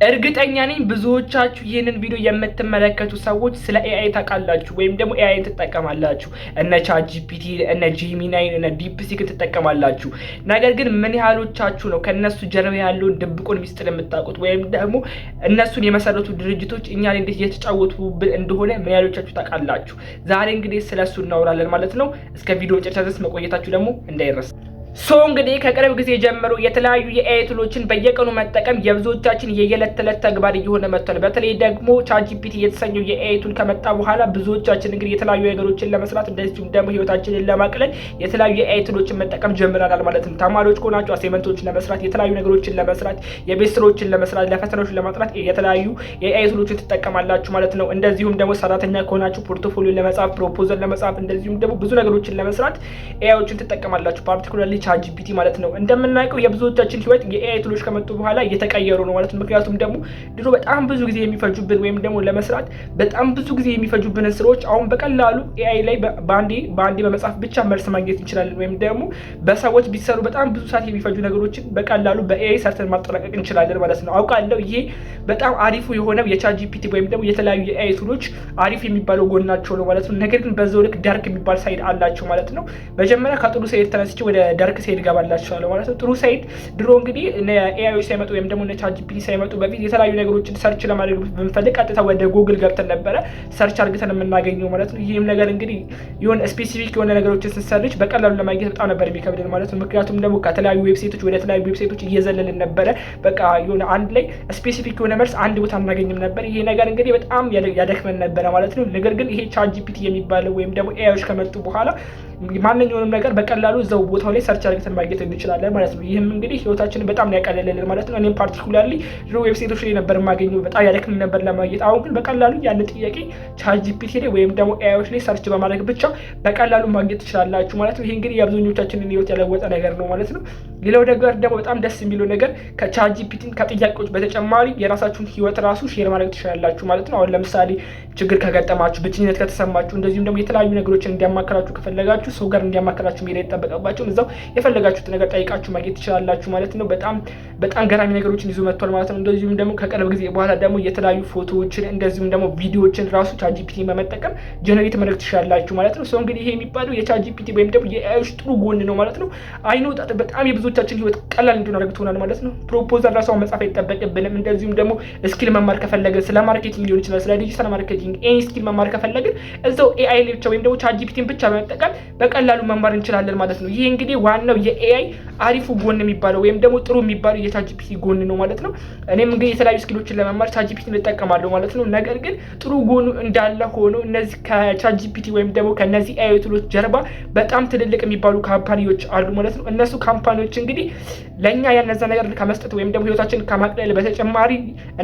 እርግጠኛ ነኝ ብዙዎቻችሁ ይህንን ቪዲዮ የምትመለከቱ ሰዎች ስለ ኤአይ ታውቃላችሁ ወይም ደግሞ ኤአይን ትጠቀማላችሁ። እነ ቻትጂፒቲ፣ እነ ጄሚናይ፣ እነ ዲፕሲክ ትጠቀማላችሁ። ነገር ግን ምን ያህሎቻችሁ ነው ከነሱ ጀርባ ያለውን ድብቁን ሚስጥር የምታውቁት ወይም ደግሞ እነሱን የመሰረቱ ድርጅቶች እኛ ላይ እንዴት እየተጫወቱ እንደሆነ ምን ያህሎቻችሁ ታውቃላችሁ? ዛሬ እንግዲህ ስለሱ እናወራለን ማለት ነው። እስከ ቪዲዮ መጨረሻ ድረስ መቆየታችሁ ደግሞ እንዳይረሳ። እንግዲህ ከቅርብ ጊዜ ጀምሮ የተለያዩ የኤአይ ቱሎችን በየቀኑ መጠቀም የብዙዎቻችን የየዕለት ተዕለት ተግባር እየሆነ መጥቷል። በተለይ ደግሞ ቻትጂፒቲ የተሰኘው የኤአይ ቱል ከመጣ በኋላ ብዙዎቻችን እንግዲህ የተለያዩ ነገሮችን ለመስራት እንደዚሁም ደግሞ ህይወታችንን ለማቅለል የተለያዩ የኤአይ ቱሎችን መጠቀም ጀምረናል ማለት ነው። ተማሪዎች ከሆናችሁ አሳይመንቶችን ለመስራት፣ የተለያዩ ነገሮችን ለመስራት፣ የቤት ስራዎችን ለመስራት፣ ለፈተናዎች ለማጥናት የተለያዩ የኤአይ ቱሎችን ትጠቀማላችሁ ማለት ነው። እንደዚሁም ደግሞ ሰራተኛ ከሆናችሁ ፖርትፎሊዮ ለመጻፍ፣ ፕሮፖዛል ለመጻፍ እንደዚሁም ደግሞ ብዙ ነገሮችን ለመስራት ኤአይዎችን ትጠቀማላችሁ። ፓርቲኩላርሊ ቻትጂፒቲ ማለት ነው። እንደምናውቀው የብዙዎቻችን ህይወት የኤአይ ቱሎች ከመጡ በኋላ እየተቀየሩ ነው ማለት ነው። ምክንያቱም ደግሞ ድሮ በጣም ብዙ ጊዜ የሚፈጁብን ወይም ደግሞ ለመስራት በጣም ብዙ ጊዜ የሚፈጁብንን ስራዎች አሁን በቀላሉ ኤአይ ላይ በአንዴ በመጻፍ ብቻ መልስ ማግኘት እንችላለን። ወይም ደግሞ በሰዎች ቢሰሩ በጣም ብዙ ሰዓት የሚፈጁ ነገሮችን በቀላሉ በኤአይ ሰርተን ማጠናቀቅ እንችላለን ማለት ነው። አውቃለሁ ይሄ በጣም አሪፉ የሆነው የቻትጂፒቲ ወይም ደግሞ የተለያዩ የኤአይ ቱሎች አሪፍ የሚባለው ጎናቸው ነው ማለት ነው። ነገር ግን በዛው ልክ ዳርክ የሚባል ሳይድ አላቸው ማለት ነው። መጀመሪያ ከጥሩ ሳይድ ተነስቼ ወደ ዳርክ ሳይድ ገባላችኋለሁ ማለት ነው። ጥሩ ሳይድ ድሮ እንግዲህ ኤአይ ሳይመጡ ወይም ደግሞ ቻትጂፒቲ ሳይመጡ በፊት የተለያዩ ነገሮችን ሰርች ለማድረግ ብንፈልግ ቀጥታ ወደ ጉግል ገብተን ነበረ ሰርች አድርገን የምናገኘው ማለት ነው። ይህም ነገር እንግዲህ የሆነ ስፔሲፊክ የሆነ ነገሮችን ስንሰርች በቀላሉ ለማግኘት በጣም ነበር የሚከብደን ማለት ነው። ምክንያቱም ደግሞ ከተለያዩ ዌብሳይቶች ወደ ተለያዩ ዌብሳይቶች እየዘለልን ነበረ። በቃ የሆነ አንድ ላይ ስፔሲፊክ የሆነ መልስ አንድ ቦታ አናገኝም ነበር። ይሄ ነገር እንግዲህ በጣም ያደክመን ነበረ ማለት ነው። ነገር ግን ይሄ ቻትጂፒቲ የሚባለው ወይም ደግሞ ኤአይዎች ከመጡ በኋላ ማንኛውንም ነገር በቀላሉ እዛው ቦታው ላይ ሰርች አድርገን ማግኘት እንችላለን ማለት ነው። ይህም እንግዲህ ህይወታችንን በጣም ያቀለለልን ማለት ነው። እኔም ፓርቲኩላርሊ ድሮ ዌብሳይቶች ላይ ነበር የማገኘው፣ በጣም ያደክም ነበር ለማግኘት። አሁን ግን በቀላሉ ያን ጥያቄ ቻትጂፒቲ ላይ ወይም ደግሞ ኤአይዎች ላይ ሰርች በማድረግ ብቻ በቀላሉ ማግኘት ትችላላችሁ ማለት ነው። ይሄ እንግዲህ የአብዛኞቻችንን ህይወት ያለወጠ ነገር ነው ማለት ነው። ሌላው ነገር ደግሞ በጣም ደስ የሚለው ነገር ከቻትጂፒቲ ከጥያቄዎች በተጨማሪ የራሳችሁን ህይወት ራሱ ሼር ማድረግ ትችላላችሁ ማለት ነው። አሁን ለምሳሌ ችግር ከገጠማችሁ፣ ብቸኝነት ከተሰማችሁ፣ እንደዚሁም ደግሞ የተለያዩ ነገሮችን እንዲያማከራችሁ ከፈለጋችሁ ሰው ጋር እንዲያማከራችሁ መሄድ አይጠበቅባችሁም። እዛው የፈለጋችሁት ነገር ጠይቃችሁ ማግኘት ትችላላችሁ ማለት ነው። በጣም ገራሚ ነገሮችን ይዞ መጥቷል ማለት ነው። እንደዚሁም ደግሞ ከቅርብ ጊዜ በኋላ ደግሞ የተለያዩ ፎቶዎችን እንደዚሁም ደግሞ ቪዲዮዎችን ራሱ ቻትጂፒቲ በመጠቀም ጀነሬት ማድረግ ትችላላችሁ ማለት ነው። እንግዲህ ይሄ የሚባለው የቻትጂፒቲ ወይም ደግሞ የኤአይዎች ጥሩ ጎን ነው ማለት ነው። አይኖ በጣም የብዙዎቻችን ህይወት ቀላል እንዲሆን አድርጎታል ማለት ነው። ፕሮፖዛል ራሱ መጻፍ አይጠበቅብንም። እንደዚሁም ደግሞ ስኪል መማር ከፈለግን ስለ ማርኬቲንግ ሊሆን ይችላል፣ ስለ ዲጂታል ማርኬቲንግ ኤኒ ስኪል መማር ከፈለግን እዛው ኤአይ ላይ ብቻ ወይም ደግሞ ቻትጂፒቲን ብቻ በመጠቀም በቀላሉ መማር እንችላለን ማለት ነው። ይሄ እንግዲህ ዋናው የኤአይ አሪፉ ጎን የሚባለው ወይም ደግሞ ጥሩ የሚባለው የቻትጂፒቲ ጎን ነው ማለት ነው። እኔም እንግዲህ የተለያዩ ስኪሎችን ለመማር ቻትጂፒቲን እጠቀማለሁ ማለት ነው። ነገር ግን ጥሩ ጎኑ እንዳለ ሆኖ እነዚህ ከቻትጂፒቲ ወይም ደግሞ ከነዚህ ኤአይ ቱሎች ጀርባ በጣም ትልልቅ የሚባሉ ካምፓኒዎች አሉ ማለት ነው። እነሱ ካምፓኒዎች እንግዲህ ለኛ ያነዛ ነገር ከመስጠት ወይም ደግሞ ህይወታችንን ከማቅለል በተጨማሪ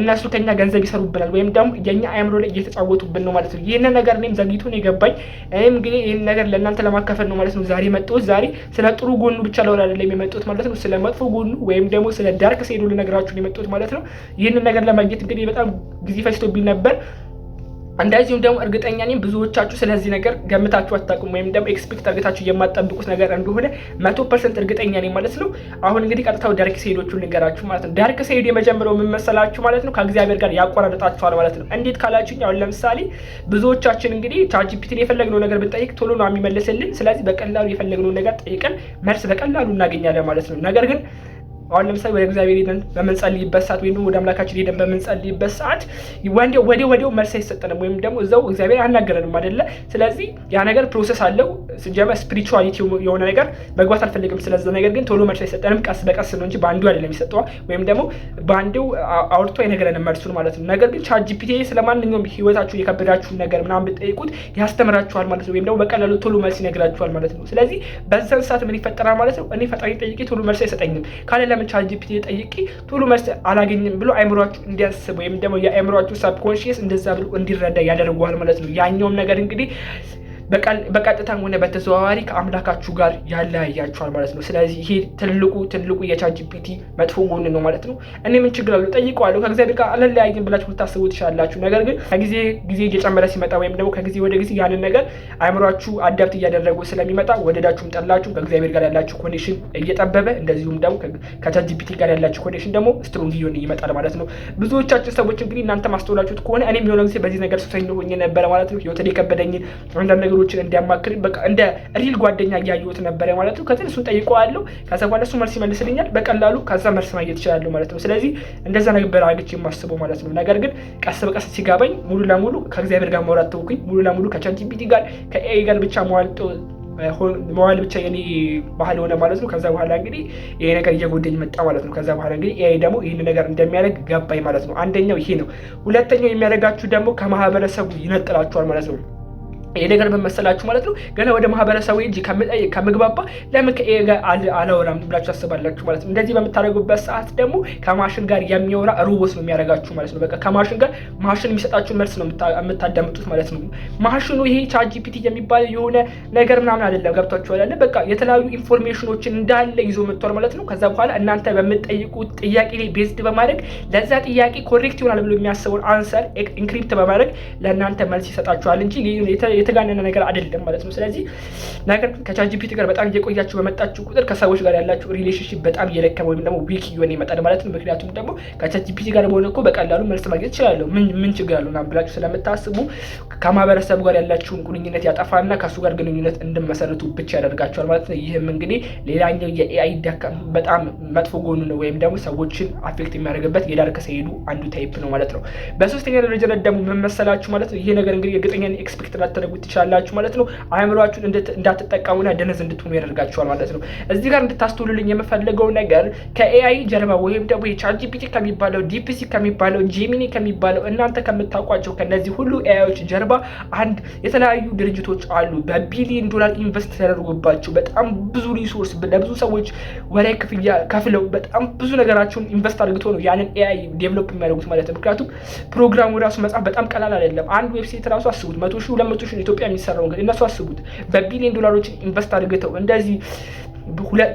እነሱ ከኛ ገንዘብ ይሰሩብናል ወይም ደግሞ የኛ አእምሮ ላይ እየተጫወቱብን ነው ማለት ነው። ይህንን ነገር እኔም ዘግይቶ ነው የገባኝ። እኔም እንግዲህ ይህን ነገር ለእናንተ ለማካፈል ነው ማለት ነው ዛሬ መጣሁት። ዛሬ ስለ ጥሩ ጎኑ ብቻ ለወራ አይደለም የመጣሁት ማለት ነው። ስለ መጥፎ ጎኑ ወይም ደግሞ ስለ ዳርክ ሳይዱ ልነግራችሁ ነው የመጣሁት ማለት ነው። ይህንን ነገር ለማግኘት እንግዲህ በጣም ጊዜ ፈጅቶብኝ ነበር። እንደዚሁም ደግሞ እርግጠኛ ነኝ ብዙዎቻችሁ ስለዚህ ነገር ገምታችሁ አታውቁም ወይም ደግሞ ኤክስፔክት አድርጋችሁ የማትጠብቁት ነገር እንደሆነ 100% እርግጠኛ ነኝ ማለት ነው። አሁን እንግዲህ ቀጥታው ዳርክ ሳይዶቹን ልንገራችሁ ማለት ነው። ዳርክ ሳይድ የመጀመሪያው ምን መሰላችሁ ማለት ነው? ከእግዚአብሔር ጋር ያቆራረጣችኋል ማለት ነው። እንዴት ካላችሁኝ አሁን ለምሳሌ ብዙዎቻችን እንግዲህ ቻትጂፒቲን የፈለግነው ነገር ብንጠይቅ ቶሎ ነው የሚመልስልን። ስለዚህ በቀላሉ የፈለግነው ነገር ጠይቀን መልስ በቀላሉ እናገኛለን ማለት ነው። ነገር ግን አሁን ለምሳሌ ወደ እግዚአብሔር ሄደን በመንጸልይበት ሰዓት ወይም ደግሞ ወደ አምላካችን ሄደን በመንጸልይበት ሰዓት ወዲያው መልስ አይሰጠንም ወይም ደግሞ እዛው እግዚአብሔር አናገረንም አይደለ? ስለዚህ ያ ነገር ፕሮሰስ አለው። ሲጀመር ስፒሪቹዋሊቲ የሆነ ነገር መግባት አልፈልግም። ስለዚህ ነገር ግን ቶሎ መልስ አይሰጠንም። ቀስ በቀስ ነው እንጂ በአንዱ አይደለም የሚሰጠው ወይም ደግሞ በአንዱ አውርቶ አይነገረንም መልሱን ማለት ነው። ነገር ግን ቻትጂፒቲ ስለማንኛውም ህይወታችሁ የከበዳችሁን ነገር ምናምን ብትጠይቁት ያስተምራችኋል ማለት ነው። ወይም ደግሞ በቀላሉ ቶሎ መልስ ይነግራችኋል ማለት ነው። ስለዚህ በዛን ሰዓት ምን ይፈጠራል ማለት ነው? እኔ ፈጣሪ ጠይቄ ቶሎ መልስ አይሰጠኝም ካለ ለምን ቻትጂፒቲ ጠይቄ ቶሎ መልስ አላገኝም ብሎ አይምሯችሁ እንዲያስብ ወይም ደግሞ የአይምሯችሁ ሰብኮንሺየስ እንደዛ ብሎ እንዲረዳ ያደርገዋል ማለት ነው። ያኛውም ነገር እንግዲህ በቀጥታም ሆነ በተዘዋዋሪ ከአምላካችሁ ጋር ያለያያችኋል ማለት ነው። ስለዚህ ይሄ ትልቁ የቻትጂፒቲ መጥፎ ጎን ነው ማለት ነው። እኔ ምን ችግር አለው ጠይቀዋለሁ። ከእግዚአብሔር ጋር አለለያይም ብላችሁ ልታስቡ ትችላላችሁ። ነገር ግን ከጊዜ እየጨመረ ሲመጣ ወይም ደግሞ ከጊዜ ወደ ጊዜ ያንን ነገር አእምሯችሁ አዳፕት እያደረጉ ስለሚመጣ ወደዳችሁም ጠላችሁ ከእግዚአብሔር ጋር ያላችሁ ኮኔክሽን እየጠበበ እንደዚሁም ደግሞ ከቻትጂፒቲ ጋር ያላችሁ ኮኔክሽን ደግሞ ስትሮንግ እየሆነ ይመጣል ማለት ነው። ብዙዎቻችሁ ሰዎች እንግዲህ እናንተ ማስተውላችሁት ከሆነ እኔም የሆነ ጊዜ በዚህ ነገር ሱሰኛ ሆኜ ነበረ ማለት ነው። ህይወቴ የከበደኝን አንዳንድ ነገሮችን እንዲያማክር በቃ እንደ ሪል ጓደኛ እያየሁት ነበረ ማለት ነው። ከዚህ እሱን ጠይቀዋለሁ። ከዛ በኋላ እሱ መልስ ይመልስልኛል በቀላሉ። ከዛ መልስ ማግኘት እችላለሁ ማለት ነው። ስለዚህ እንደዛ ነበር አድርጌ የማስበው ማለት ነው። ነገር ግን ቀስ በቀስ ሲጋባኝ ሙሉ ለሙሉ ከእግዚአብሔር ጋር ማውራት ተውኩኝ። ሙሉ ለሙሉ ከቻትጂፒቲ ጋር ከኤአይ ጋር ብቻ መዋል ብቻ የኔ ባህል ሆነ ማለት ነው። ከዛ በኋላ እንግዲህ ይሄ ነገር እየጎደኝ መጣ ማለት ነው። ከዛ በኋላ እንግዲህ ኤአይ ደግሞ ይህን ነገር እንደሚያደርግ ገባኝ ማለት ነው። አንደኛው ይሄ ነው። ሁለተኛው የሚያደርጋችሁ ደግሞ ከማህበረሰቡ ይነጥላችኋል ማለት ነው። ይሄ ነገር በመሰላችሁ ማለት ነው። ገና ወደ ማህበረሰቡ እንጂ ከምግባባ ለምን ከኤአይ ጋር አላወራም ብላችሁ ታስባላችሁ ማለት ነው። እንደዚህ በምታደርጉበት ሰዓት ደግሞ ከማሽን ጋር የሚያወራ ሮቦት ነው የሚያደርጋችሁ ማለት ነው። በቃ ከማሽን ጋር ማሽን የሚሰጣችሁን መልስ ነው የምታዳምጡት ማለት ነው። ማሽኑ ይሄ ቻትጂፒቲ የሚባለው የሆነ ነገር ምናምን አይደለም። ገብቷችኋል አይደል? በቃ የተለያዩ ኢንፎርሜሽኖችን እንዳለ ይዞ መጥቷል ማለት ነው። ከዛ በኋላ እናንተ በምትጠይቁት ጥያቄ ላይ ቤዝድ በማድረግ ለዛ ጥያቄ ኮሬክት ይሆናል ብሎ የሚያስበውን አንሰር ኢንክሪፕት በማድረግ ለእናንተ መልስ ይሰጣችኋል እንጂ የተጋነነ ነገር አይደለም ማለት ነው። ስለዚህ ነገር ከቻትጂፒቲ ጋር በጣም እየቆያችሁ በመጣችሁ ቁጥር ከሰዎች ጋር ያላችሁ ሪሌሽንሺፕ በጣም እየደከመ ወይም ደግሞ ዊክ እየሆነ ይመጣል ማለት ነው። ምክንያቱም ደግሞ ከቻትጂፒቲ ጋር በሆነ እኮ በቀላሉ መልስ ማግኘት እችላለሁ ምን ችግር አለው ምናምን ብላችሁ ስለምታስቡ ከማህበረሰቡ ጋር ያላችሁን ግንኙነት ያጠፋና ከእሱ ጋር ግንኙነት እንድመሰርቱ ብቻ ያደርጋችኋል ማለት ነው። ይህም እንግዲህ ሌላኛው የኤአይ በጣም መጥፎ ጎኑ ነው፣ ወይም ደግሞ ሰዎችን አፌክት የሚያደርግበት የዳርክ ሳይዱ አንዱ ታይፕ ነው ማለት ነው። በሶስተኛ ደረጃ ደግሞ ምን መሰላችሁ ማለት ነው። ይሄ ነገር እንግዲህ እርግጠኛ ኤክስፔክት ላታደርጉት ትችላላችሁ ማለት ነው። አእምሯችሁን እንዳትጠቀሙና ደነዝ እንድትሆኑ ያደርጋችኋል ማለት ነው። እዚህ ጋር እንድታስተውሉልኝ የምፈልገው ነገር ከኤአይ ጀርባ ወይም ደግሞ የቻትጂፒቲ ከሚባለው ዲፕሲክ ከሚባለው ጄሚኒ ከሚባለው እናንተ ከምታውቋቸው ከነዚህ ሁሉ ኤአይዎች ጀርባ አንድ የተለያዩ ድርጅቶች አሉ። በቢሊዮን ዶላር ኢንቨስት ተደርጎባቸው በጣም ብዙ ሪሶርስ ለብዙ ሰዎች ወላይ ክፍያ ከፍለው በጣም ብዙ ነገራቸውን ኢንቨስት አድርገው ነው ያንን ኤአይ ዴቨሎፕ የሚያደርጉት ማለት ነው። ምክንያቱም ፕሮግራሙ ራሱ መጻፍ በጣም ቀላል አይደለም። አንድ ዌብሳይት ራሱ አስቡት 100,000 200,000 ኢትዮጵያ የሚሰራው እንግዲህ እነሱ አስቡት በቢሊዮን ዶላሮችን ኢንቨስት አድርገው እንደዚህ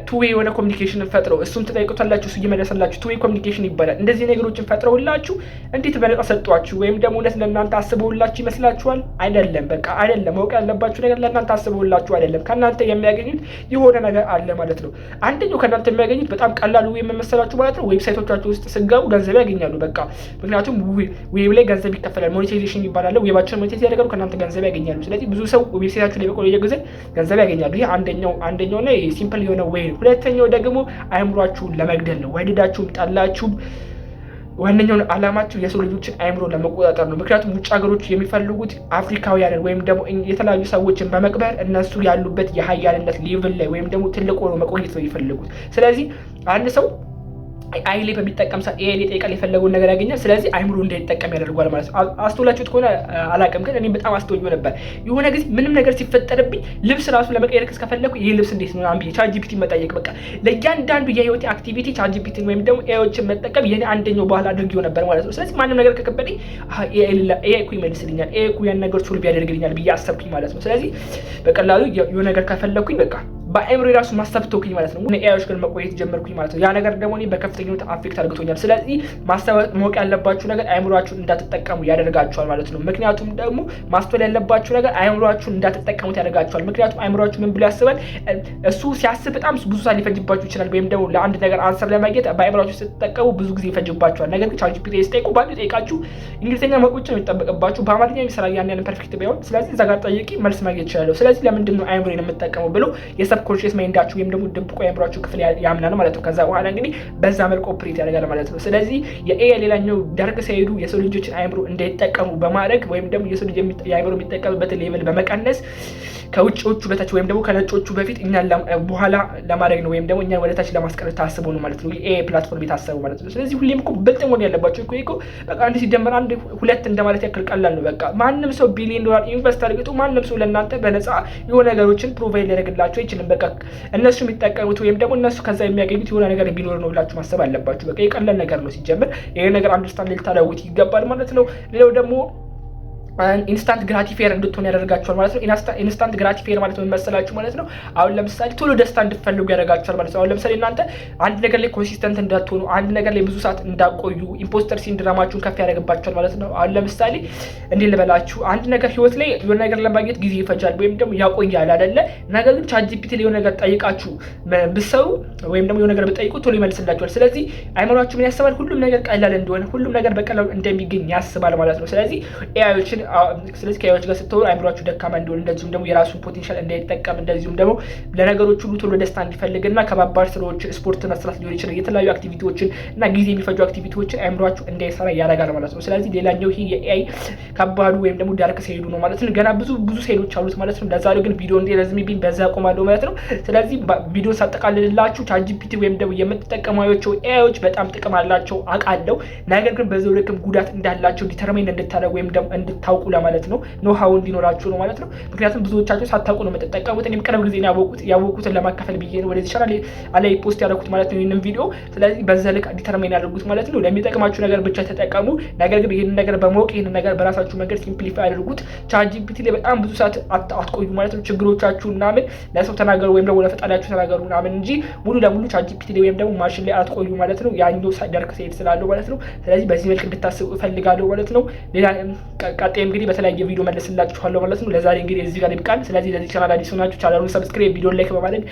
ቱ ዌይ የሆነ ኮሚኒኬሽን ፈጥረው እሱም ተጠይቁታላችሁ እሱ እየመለሰላችሁ ቱ ዌይ ኮሚኒኬሽን ይባላል። እንደዚህ ነገሮችን ፈጥረውላችሁ እንዴት በነፃ ሰጧችሁ? ወይም ደግሞ እውነት ለእናንተ አስበውላችሁ ይመስላችኋል? አይደለም። በቃ አይደለም። ማወቅ ያለባችሁ ነገር ለእናንተ አስበውላችሁ አይደለም። ከእናንተ የሚያገኙት የሆነ ነገር አለ ማለት ነው። አንደኛው ከእናንተ የሚያገኙት በጣም ቀላሉ የምመሰላችሁ ማለት ነው። ዌብሳይቶቻችሁ ውስጥ ስገቡ ገንዘብ ያገኛሉ። በቃ ምክንያቱም ዌብ ላይ ገንዘብ ይከፈላል። ሞኔታይዜሽን ይባላል። ዌባቸውን ሞኔታይዝ ያደርጋሉ፣ ከእናንተ ገንዘብ ያገኛሉ። ስለዚህ ብዙ ሰው ዌብሳይታችሁ ላይ በቆየ ጊዜ ገንዘብ ያገኛሉ። ይሄ አንደኛው ነው ሲምፕል የሆነ ወይ። ሁለተኛው ደግሞ አእምሯችሁን ለመግደል ነው። ወደዳችሁም ጠላችሁም ዋነኛውን ዓላማችሁ የሰው ልጆችን አእምሮ ለመቆጣጠር ነው። ምክንያቱም ውጭ ሀገሮች የሚፈልጉት አፍሪካውያንን ወይም ደግሞ የተለያዩ ሰዎችን በመቅበር እነሱ ያሉበት የሀያልነት ሌቭል ላይ ወይም ደግሞ ትልቅ ሆኖ መቆየት ነው የሚፈልጉት። ስለዚህ አንድ ሰው ኤአይ ላይ በሚጠቀም ሰዓት ኤአይ ላይ ጠይቃል የፈለገውን ነገር ያገኛል። ስለዚህ አይምሮ እንዳይጠቀም ያደርገዋል ማለት ነው። አስተውላችሁት ከሆነ አላውቅም፣ ግን እኔ በጣም አስተውዬ ነበር። የሆነ ጊዜ ምንም ነገር ሲፈጠርብኝ ልብስ ራሱ ለመቀየር እስከፈለኩ ይሄ ልብስ እንዴት ነው አንብዬ ቻትጂፒቲ መጠየቅ፣ በቃ ለእያንዳንዱ የህይወቴ አክቲቪቲ ቻትጂፒቲን ወይም ደግሞ ኤአይዎችን መጠቀም የኔ አንደኛው ባህል አድርጌው ነበር ማለት ነው። ስለዚህ ማንም ነገር ከከበደኝ ኤአይ እኮ ይመልስልኛል፣ ኤአይ እኮ ያን ነገር ሶልቭ ያደርግልኛል ብዬ አሰብኩኝ ማለት ነው። ስለዚህ በቀላሉ የሆነ ነገር ከፈለኩኝ በቃ በአእምሮ የራሱ ማሰብ ተውኩኝ ማለት ነው። ኤአይዎች ግን መቆየት ጀመርኩኝ ማለት ነው። ያ ነገር ደግሞ እኔ በከፍተኛ ሁኔታ አፌክት አድርጎኛል። ስለዚህ ማወቅ ያለባችሁ ነገር አእምሯችሁን እንዳትጠቀሙ ያደርጋችኋል ማለት ነው። ምክንያቱም ደግሞ ማስተዋል ያለባችሁ ነገር አእምሯችሁን እንዳትጠቀሙት ያደርጋችኋል። ምክንያቱም አእምሯችሁ ምን ብሎ ያስባል? እሱ ሲያስብ በጣም ብዙ ሰዓት ሊፈጅባችሁ ይችላል። ወይም ደግሞ ለአንድ ነገር አንሰር ለማግኘት በአእምሯችሁ ስትጠቀሙ ብዙ ጊዜ ይፈጅባችኋል። ነገር ግን ቻትጂፒቲ ስጠይቁ በአንድ ጠይቃችሁ እንግሊዝኛ ማወቅ ነው የሚጠበቅባችሁ። በአማርኛ የሚሰራ ያን ፐርፌክት ባይሆን ስለዚህ እዛ ጋር ጠይቂ መልስ ማግኘት ይችላለሁ። ስለዚህ ለምንድን ነው አእምሮን የምጠቀመው ብሎ ኮንሽስ ማይንዳችሁ ወይም ደግሞ ድብቁ የአእምሯችሁ ክፍል ያምናል ማለት ነው። ከዛ በኋላ እንግዲህ በዛ መልኩ ኦፕሬት ያደርጋል ማለት ነው። ስለዚህ የኤአይ ሌላኛው ዳርክ ሳይዱ የሰው ልጆችን አእምሮ እንዳይጠቀሙ በማድረግ ወይም ደግሞ የሰው ልጅ የአእምሮ የሚጠቀምበትን ሌቭል በመቀነስ ከውጭዎቹ በታች ወይም ደግሞ ከነጮቹ በፊት እኛን በኋላ ለማድረግ ነው ወይም ደግሞ እኛን ወደታች ለማስቀረት ታስቦ ነው ማለት ነው የኤአይ ፕላትፎርም የታሰበው ማለት ነው። ስለዚህ ሁሌም እኮ ብልጥ መሆን ያለባቸው እኮ በቃ አንድ ሲደመር አንድ ሁለት እንደማለት ያክል ቀላል ነው። በቃ ማንም ሰው ቢሊዮን ዶላር ኢንቨስት አድርጎ ማንም ሰው ለእናንተ በነፃ የሆነ ነገሮችን ፕሮቫይድ ሊያደርግላችሁ አይችልም። በቃ እነሱ የሚጠቀሙት ወይም ደግሞ እነሱ ከዛ የሚያገኙት የሆነ ነገር ቢኖር ነው ብላችሁ ማሰብ አለባችሁ። በቃ የቀላል ነገር ነው ሲጀምር። ይሄ ነገር አንደርስታንድ ልታደርጉት ይገባል ማለት ነው። ሌላው ደግሞ ኢንስታንት ግራቲፋየር እንድትሆን ያደርጋቸዋል ማለት ነው። ኢንስታንት ግራቲፋየር ማለት ነው መሰላችሁ ማለት ነው። አሁን ለምሳሌ ቶሎ ደስታ እንድትፈልጉ ያደርጋቸዋል ማለት ነው። አሁን ለምሳሌ እናንተ አንድ ነገር ላይ ኮንሲስተንት እንዳትሆኑ፣ አንድ ነገር ላይ ብዙ ሰዓት እንዳቆዩ ኢምፖስተር ሲንድሮማችሁን ከፍ ያደርግባቸዋል ማለት ነው። አሁን ለምሳሌ እንዴ ልበላችሁ፣ አንድ ነገር ህይወት ላይ የሆነ ነገር ለማግኘት ጊዜ ይፈጃል ወይም ደግሞ ያቆያል አይደለ? ነገር ግን ቻትጂፒቲ ላይ የሆነ ነገር ጠይቃችሁ ብትሰሩ ወይም ደግሞ የሆነ ነገር ብትጠይቁ ቶሎ ይመልስላችኋል። ስለዚህ አይምሯችሁ ምን ያስባል? ሁሉም ነገር ቀላል እንደሆነ፣ ሁሉም ነገር በቀላሉ እንደሚገኝ ያስባል ማለት ነው። ስለዚህ ኤአይዎችን ከኤአይዎች ጋር ስትሆኑ አይምሯችሁ ደካማ እንደሆነ፣ እንደዚሁም ደግሞ የራሱን ፖቴንሻል እንዳይጠቀም፣ እንደዚሁም ደግሞ ለነገሮች ሁሉ ቶሎ ደስታ እንዲፈልግና ከባባድ ስራዎች ስፖርት መስራት ሊሆን ይችላል፣ የተለያዩ አክቲቪቲዎችን እና ጊዜ የሚፈጁ አክቲቪቲዎችን አይምሯችሁ እንዳይሰራ ያደርጋል ማለት ነው። ስለዚህ ሌላኛው ይሄ የኤአይ ከባዱ ወይም ደግሞ ዳርክ ሳይዱ ነው ማለት ነው። ገና ብዙ ሳይዶች አሉት ማለት ነው። ለዛሬው ግን ቪዲዮ እንዲረዝምብኝ በዛ አቆማለሁ ማለት ነው። ስለዚህ ቪዲዮን ሳጠቃልልላችሁ ቻትጂፒቲ ወይም ደግሞ የምትጠቀሟቸው ኤአይዎች በጣም ጥቅም አላቸው አውቃለሁ። ነገር ግን በዛው ልክም ጉዳት እንዳላቸው ዲተርሚን እንድታደርጉ ወይም ደግሞ እንድታውቁ ለማለት ነው። ኖሃው እንዲኖራችሁ ነው ማለት ነው። ምክንያቱም ብዙዎቻችሁ ሳታውቁ ነው የምትጠቀሙት። እኔም ቅርብ ጊዜ ያወቁትን ለማካፈል ብዬ ነው ወደዚህ ቻናል ላይ ፖስት ያደረኩት ማለት ነው ይህንን ቪዲዮ። ስለዚህ በዛ ልክ ዲተርሚን ያደርጉት ማለት ነው። ለሚጠቅማችሁ ነገር ብቻ ተጠቀሙ። ነገር ግን ይህንን ነገር በማወቅ ይህንን ነገር በራሳችሁ መንገድ ሲምፕሊፋይ አድርጉት። ቻትጂፒቲ ላይ በጣም ብዙ ሰዓት አትቆዩ ማለት ነው። ችግሮቻችሁ ምናምን ለሰው ተናገሩ ወይም ደግሞ ለፈጣሪያችሁ ተናገሩ ምናምን እንጂ ሙሉ ለሙሉ ቻትጂፒቲ ላይ ወይም ደግሞ ማሽን ላይ አትቆዩ ማለት ነው። ያኛው ዳርክ ሳይድ ስላለው ማለት ነው። ስለዚህ በዚህ መልክ እንድታስቡ እፈልጋለሁ ማለት ነው። ሌላ ቀጣይ እንግዲህ በተለያየ ቪዲዮ መለስላችኋለሁ ማለት ነው። ለዛሬ እንግዲህ እዚህ ጋር ይብቃል። ስለዚህ ለዚህ ቻናል አዲስ ሆናችሁ ቻናሉን ሰብስክራይብ፣ ቪዲዮ ላይክ በማድረግ